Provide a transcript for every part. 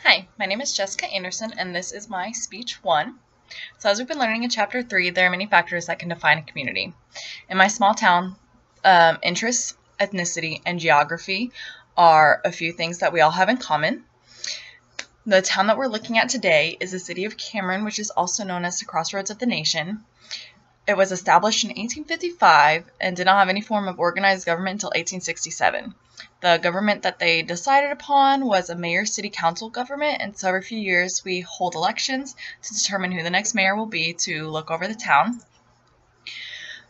Hi, my name is Jessica Anderson, and this is my speech 1. So as we've been learning in Chapter 3, there are many factors that can define a community. In my small town, interests, ethnicity, and geography are a few things that we all have in common. The town that we're looking at today is the city of Cameron, which is also known as the crossroads of the nation. It was established in 1855 and did not have any form of organized government until 1867. The government that they decided upon was a mayor-city council government, and so every few years we hold elections to determine who the next mayor will be to look over the town.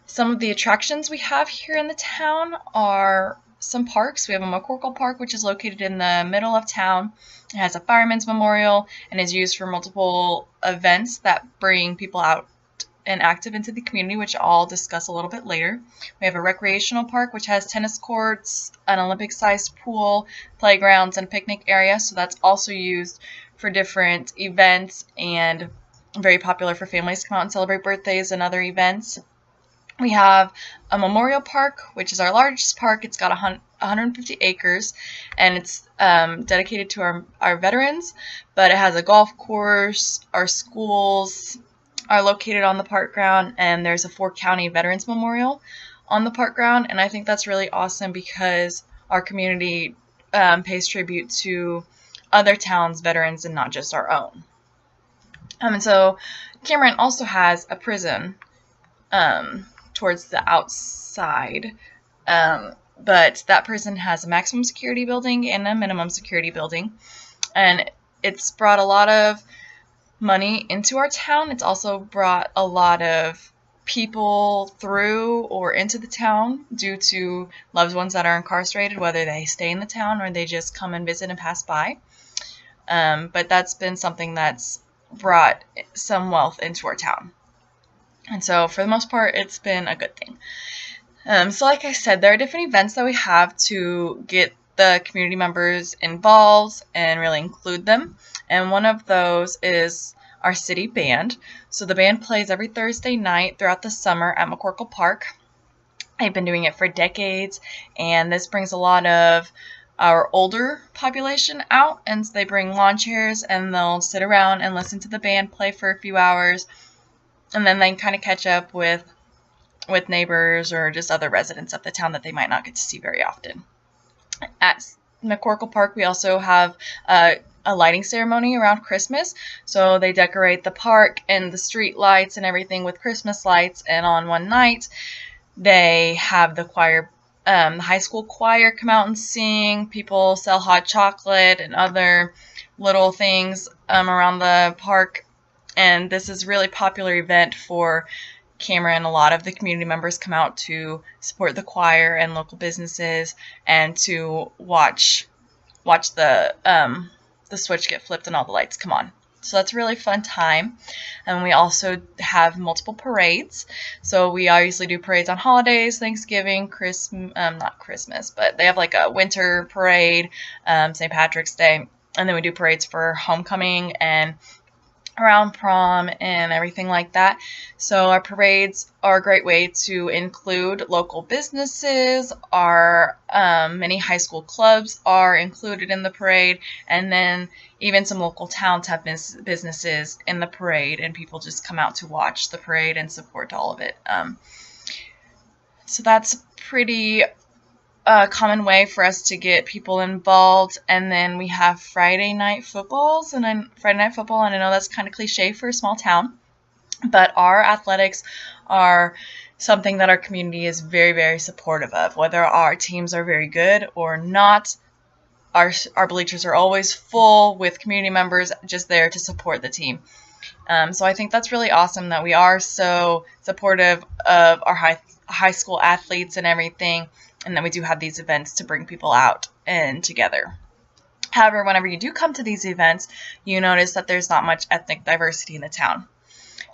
Some of the attractions we have here in the town are some parks. We have a McCorkle Park, which is located in the middle of town. It has a fireman's memorial and is used for multiple events that bring people out and active into the community, which I'll discuss a little bit later. We have a recreational park, which has tennis courts, an Olympic-sized pool, playgrounds, and a picnic area, so that's also used for different events and very popular for families to come out and celebrate birthdays and other events. We have a memorial park, which is our largest park. It's got 150 acres, and it's dedicated to our veterans, but it has a golf course. Our schools are located on the park ground, and there's a 4-county veterans memorial on the park ground, and I think that's really awesome because our community pays tribute to other towns' veterans and not just our own. And so Cameron also has a prison towards the outside, but that prison has a maximum security building and a minimum security building, and it's brought a lot of money into our town. It's also brought a lot of people through or into the town due to loved ones that are incarcerated, whether they stay in the town or they just come and visit and pass by. But that's been something that's brought some wealth into our town. And so for the most part, it's been a good thing. So like I said, there are different events that we have to get the community members involved and really include them. And one of those is our city band. So the band plays every Thursday night throughout the summer at McCorkle Park. They've been doing it for decades, and this brings a lot of our older population out, and they bring lawn chairs and they'll sit around and listen to the band play for a few hours, and then they can kind of catch up with neighbors or just other residents of the town that they might not get to see very often. At McCorkle Park, we also have a lighting ceremony around Christmas. So they decorate the park and the street lights and everything with Christmas lights. And on one night, they have the choir, the high school choir, come out and sing. People sell hot chocolate and other little things around the park. And this is a really popular event for Cameron. A lot of the community members come out to support the choir and local businesses and to watch the switch get flipped and all the lights come on. So that's a really fun time. And we also have multiple parades. So we obviously do parades on holidays, Thanksgiving, not Christmas, but they have like a winter parade, St. Patrick's Day, and then we do parades for homecoming and around prom and everything like that. So our parades are a great way to include local businesses. Our many high school clubs are included in the parade, and then even some local towns have businesses in the parade, and people just come out to watch the parade and support all of it. So that's pretty common way for us to get people involved. And then we have Friday night football, and I know that's kind of cliche for a small town, but our athletics are something that our community is very, very supportive of. Whether our teams are very good or not, our bleachers are always full with community members just there to support the team. So I think that's really awesome that we are so supportive of our high school athletes and everything, and that we do have these events to bring people out and together. However, whenever you do come to these events, you notice that there's not much ethnic diversity in the town.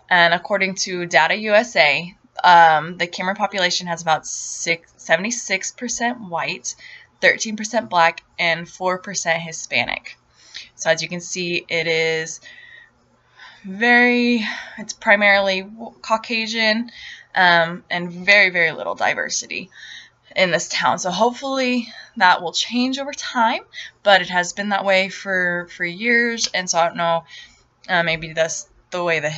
And according to Data USA, the Cameron population has about 76% white, 13% black, and 4% Hispanic. So as you can see, it's primarily Caucasian, and very, very little diversity. in this town. So hopefully that will change over time, but it has been that way for years, and so I don't know, maybe that's the way the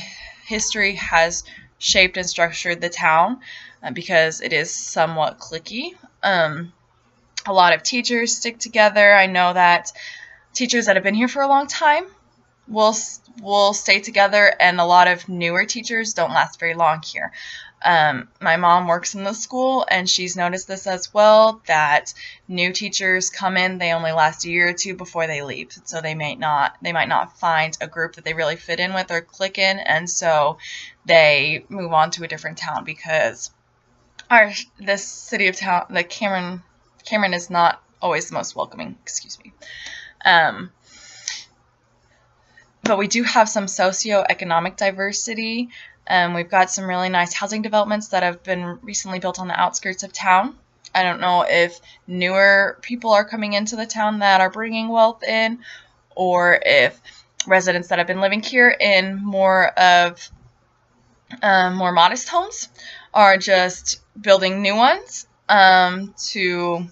history has shaped and structured the town, because it is somewhat cliquey. A lot of teachers stick together. I know that teachers that have been here for a long time will stay together, and a lot of newer teachers don't last very long here. My mom works in the school, and she's noticed this as well, that new teachers come in, they only last a year or two before they leave. So they might not find a group that they really fit in with or click in, and so they move on to a different town, because this city of town, like Cameron is not always the most welcoming. Excuse me. But we do have some socioeconomic diversity. We've got some really nice housing developments that have been recently built on the outskirts of town. I don't know if newer people are coming into the town that are bringing wealth in, or if residents that have been living here in more modest homes are just building new ones to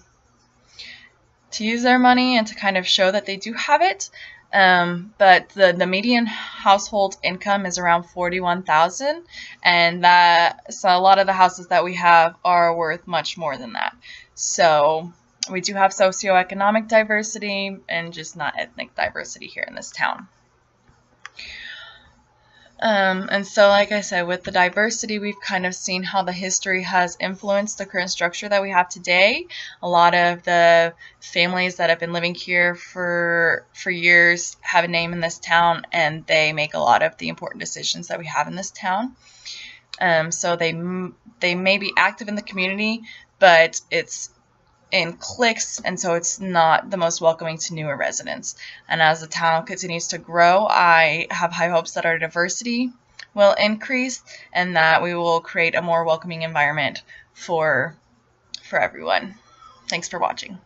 use their money and to kind of show that they do have it. But the median household income is around $41,000, and so a lot of the houses that we have are worth much more than that. So we do have socioeconomic diversity and just not ethnic diversity here in this town. And so, like I said, with the diversity, we've kind of seen how the history has influenced the current structure that we have today. A lot of the families that have been living here for years have a name in this town, and they make a lot of the important decisions that we have in this town. So they may be active in the community, but it's in cliques, and so it's not the most welcoming to newer residents. And as the town continues to grow, I have high hopes that our diversity will increase and that we will create a more welcoming environment for everyone. Thanks for watching.